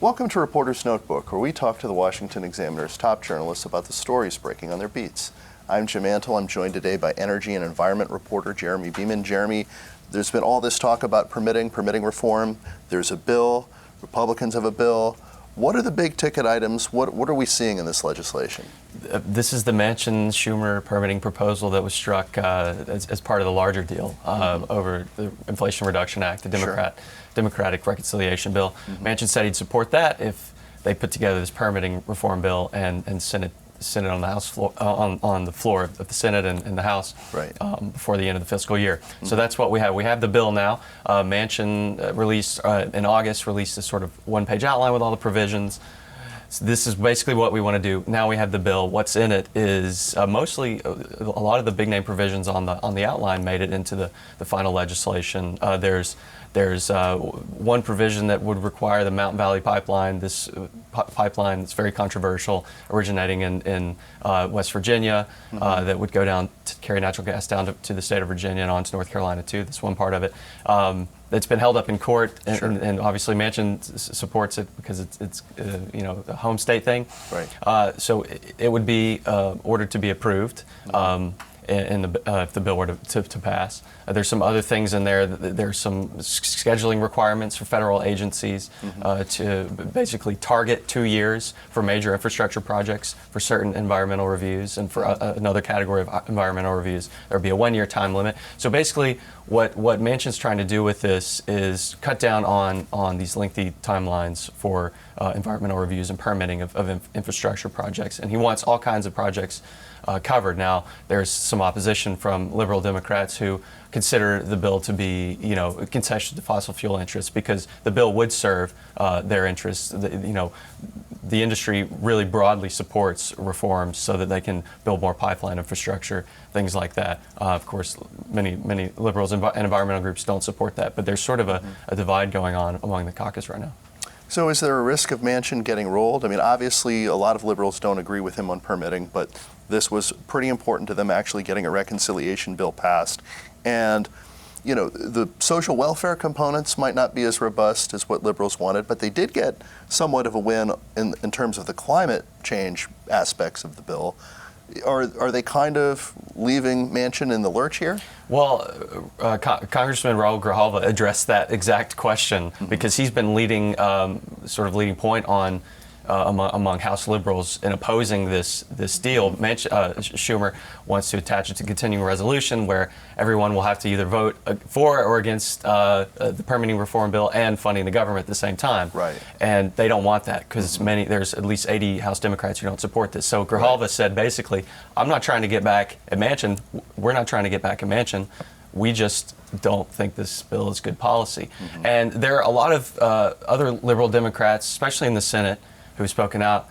Welcome to Reporter's Notebook, where we talk to the Washington Examiner's top journalists about the stories breaking on their beats. I'm Jim Antle. I'm joined today by energy and environment reporter Jeremy Beaman. Jeremy, there's been all this talk about permitting reform. There's a bill. Republicans have a bill. What are the big ticket items? What are we seeing in this legislation? This is the Manchin-Schumer permitting proposal that was struck as part of the larger deal over the Inflation Reduction Act, the Democratic reconciliation bill. Manchin said he'd support that if they put together this permitting reform bill and Senate on the House floor, on the floor of the Senate and the House before the end of the fiscal year. So that's what we have. We have the bill now. Manchin released in August released a sort of one-page outline with all the provisions. So this is basically what we want to do. Now we have the bill. What's in it is mostly a lot of the big name provisions on the outline made it into the final legislation. There's one provision that would require the Mountain Valley Pipeline, this pipeline that's very controversial, originating in West Virginia, that would go down to carry natural gas down to the state of Virginia and on to North Carolina too. That's one part of it. It's been held up in court, and obviously Manchin supports it because it's a home state thing. Right. So it would be ordered to be approved. If the bill were to pass. There's some other things in there. There's some scheduling requirements for federal agencies to basically target 2 years for major infrastructure projects for certain environmental reviews, and for another category of environmental reviews, there'd be a 1-year time limit. So basically, what Manchin's trying to do with this is cut down on these lengthy timelines for environmental reviews and permitting of infrastructure projects, and he wants all kinds of projects covered. Now, there's some opposition from liberal Democrats who consider the bill to be, a concession to fossil fuel interests, because the bill would serve their interests. The industry really broadly supports reforms so that they can build more pipeline infrastructure, things like that. Of course, many liberals and environmental groups don't support that, but there's sort of a divide going on among the caucus right now. So is there a risk of Manchin getting rolled? I mean, obviously, a lot of liberals don't agree with him on permitting, but this was pretty important to them actually getting a reconciliation bill passed. And, the social welfare components might not be as robust as what liberals wanted, but they did get somewhat of a win in terms of the climate change aspects of the bill. Are they kind of leaving Manchin in the lurch here? Well, Congressman Raul Grijalva addressed that exact question because he's been leading point on among House liberals in opposing this deal. Schumer wants to attach it to continuing resolution where everyone will have to either vote for or against the permitting reform bill and funding the government at the same time. Right. And they don't want that because there's at least 80 House Democrats who don't support this. So Grijalva said basically, I'm not trying to get back at Manchin. We're not trying to get back at Manchin. We just don't think this bill is good policy. And there are a lot of other liberal Democrats, especially in the Senate, who've spoken out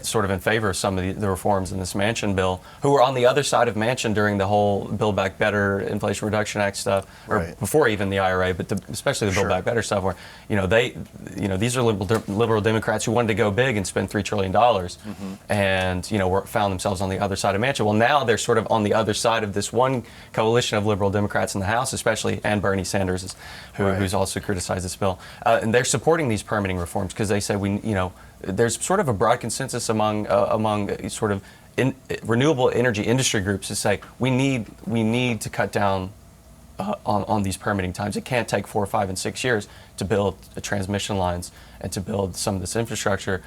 sort of in favor of some of the reforms in this Manchin bill, who were on the other side of Manchin during the whole Build Back Better, Inflation Reduction Act stuff, or before even the IRA, but especially the Build Back Better stuff, where these are liberal Democrats who wanted to go big and spend $3 trillion, and found themselves on the other side of Manchin. Well, now they're sort of on the other side of this one coalition of liberal Democrats in the House, especially, and Bernie Sanders, who's also criticized this bill, and they're supporting these permitting reforms because they say there's sort of a broad consensus among sort of renewable energy industry groups to say we need to cut down on these permitting times. It can't take 4, 5, and 6 years to build transmission lines and to build some of this infrastructure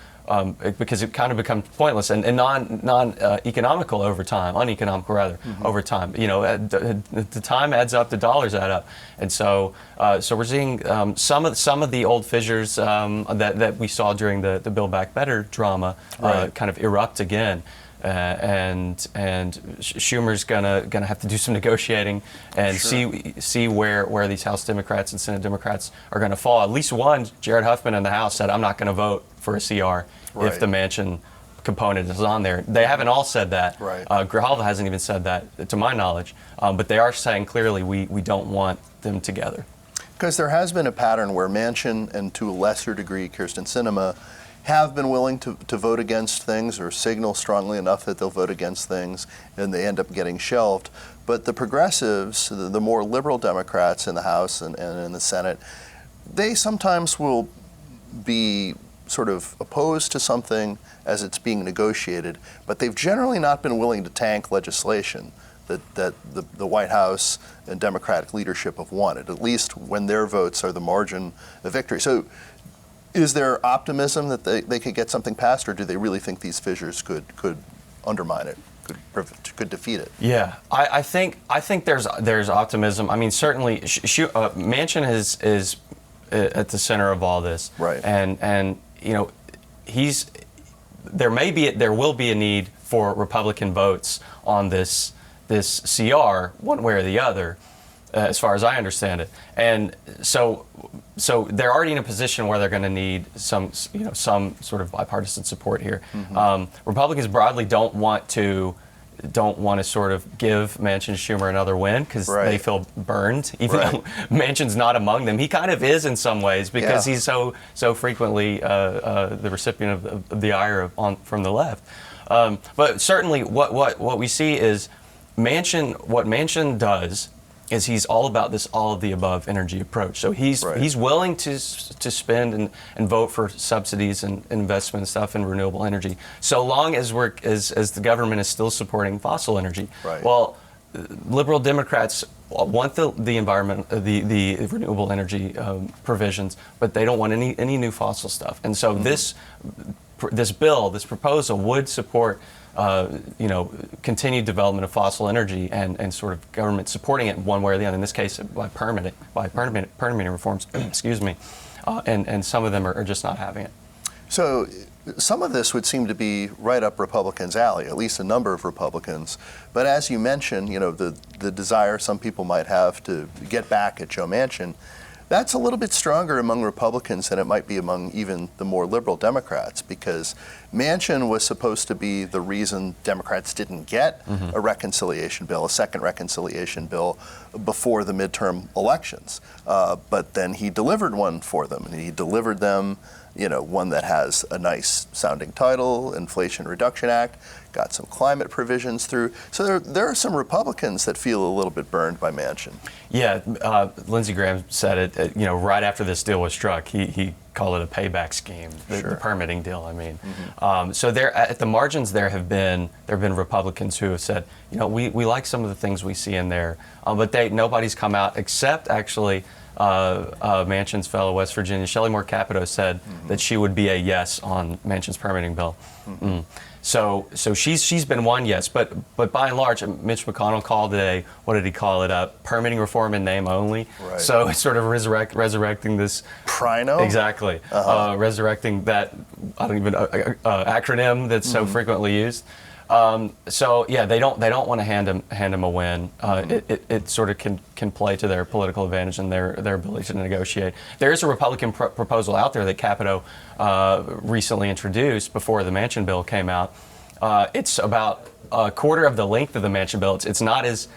because it kind of becomes pointless and non-economical over time, uneconomical rather, over time. The time adds up, the dollars add up, and so we're seeing some of the old fissures that we saw during the Build Back Better drama kind of erupt again. And Schumer's gonna have to do some negotiating and see where these House Democrats and Senate Democrats are going to fall. At least one, Jared Huffman in the House, said, "I'm not going to vote for a CR if the Manchin component is on there." They haven't all said that. Grijalva hasn't even said that, to my knowledge. But they are saying clearly we don't want them together. Because there has been a pattern where Manchin and to a lesser degree Kyrsten Sinema have been willing to vote against things or signal strongly enough that they'll vote against things, and they end up getting shelved. But the progressives, the more liberal Democrats in the House and in the Senate, they sometimes will be sort of opposed to something as it's being negotiated, but they've generally not been willing to tank legislation that the White House and Democratic leadership have wanted, at least when their votes are the margin of victory. So is there optimism that they could get something passed, or do they really think these fissures could undermine it, could defeat it? Yeah, I think there's optimism. I mean, certainly, Manchin is at the center of all this, right? And you know, there will be a need for Republican votes on this CR one way or the other, as far as I understand it. And so they're already in a position where they're going to need some sort of bipartisan support here. Republicans broadly don't want to sort of give Manchin, Schumer another win because they feel burned, even though Manchin's not among them. He kind of is in some ways because he's so frequently the recipient of the ire from the left. But certainly, what we see is what Manchin does is he's all about this all of the above energy approach. So he's willing to spend and vote for subsidies and investment and stuff in renewable energy, so long as as the government is still supporting fossil energy. Right. Well, liberal Democrats want the environment, the renewable energy provisions, but they don't want any new fossil stuff. And so this proposal would support continued development of fossil energy and sort of government supporting it one way or the other. In this case, by permitting reforms. Excuse me, and some of them are just not having it. So some of this would seem to be right up Republicans' alley, at least a number of Republicans. But as you mentioned, the desire some people might have to get back at Joe Manchin, that's a little bit stronger among Republicans than it might be among even the more liberal Democrats, because Manchin was supposed to be the reason Democrats didn't get a reconciliation bill, a second reconciliation bill, before the midterm elections. But then he delivered one for them, and he delivered them one that has a nice sounding title, Inflation Reduction Act, got some climate provisions through. So there are some Republicans that feel a little bit burned by Manchin. Yeah, Lindsey Graham said it, right after this deal was struck, he called it a payback scheme, the permitting deal, I mean. So there, at the margins, there have been Republicans who have said, we like some of the things we see in there, but nobody's come out except actually Manchin's fellow West Virginia, Shelley Moore Capito, said that she would be a yes on Manchin's permitting bill. So she's been one yes, but by and large, Mitch McConnell called it a, what did he call it, permitting reform in name only. Right. So it's sort of resurrecting this. Prino? Exactly. Resurrecting that, I don't even, acronym that's so frequently used. So yeah, they don't want to hand him a win. It sort of can play to their political advantage and their ability to negotiate. There is a Republican proposal out there that Capito recently introduced before the Manchin bill came out. It's about a quarter of the length of the Manchin bill. It's not as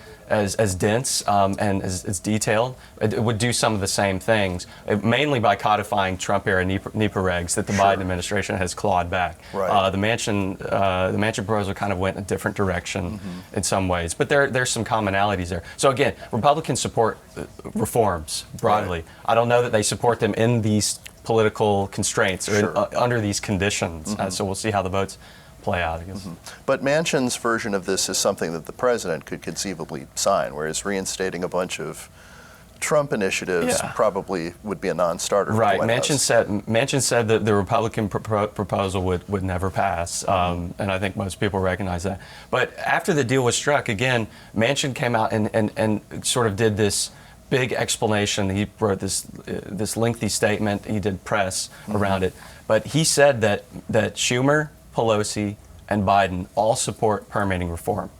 dense and as detailed. It would do some of the same things, mainly by codifying Trump-era NEPA regs that the Biden administration has clawed back. Right. The Manchin proposal kind of went a different direction in some ways, but there's some commonalities there. So again, Republicans support reforms broadly. Right. I don't know that they support them in these political constraints or under these conditions. So we'll see how the votes play out, I guess. But Manchin's version of this is something that the president could conceivably sign, whereas reinstating a bunch of Trump initiatives probably would be a non-starter. Right. For the White House. Manchin said that the Republican proposal would never pass, and I think most people recognize that. But after the deal was struck, again, Manchin came out and sort of did this big explanation. He wrote this lengthy statement. He did press around it, but he said that Schumer, Pelosi, and Biden all support permitting reform.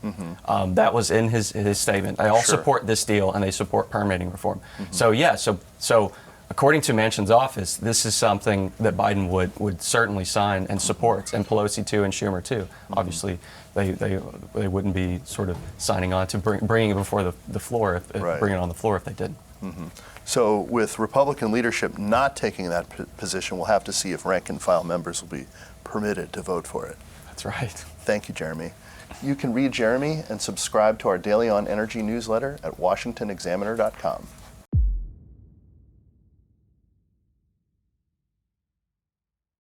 That was in his statement. They all support this deal, and they support permitting reform. So according to Manchin's office, this is something that Biden would certainly sign and supports, and Pelosi too, and Schumer too. Obviously, they wouldn't be sort of signing on to bringing it before the floor, bringing it on the floor if they did. So with Republican leadership not taking that position, we'll have to see if rank and file members will be permitted to vote for it. That's right. Thank you, Jeremy. You can read Jeremy and subscribe to our Daily on Energy newsletter at washingtonexaminer.com.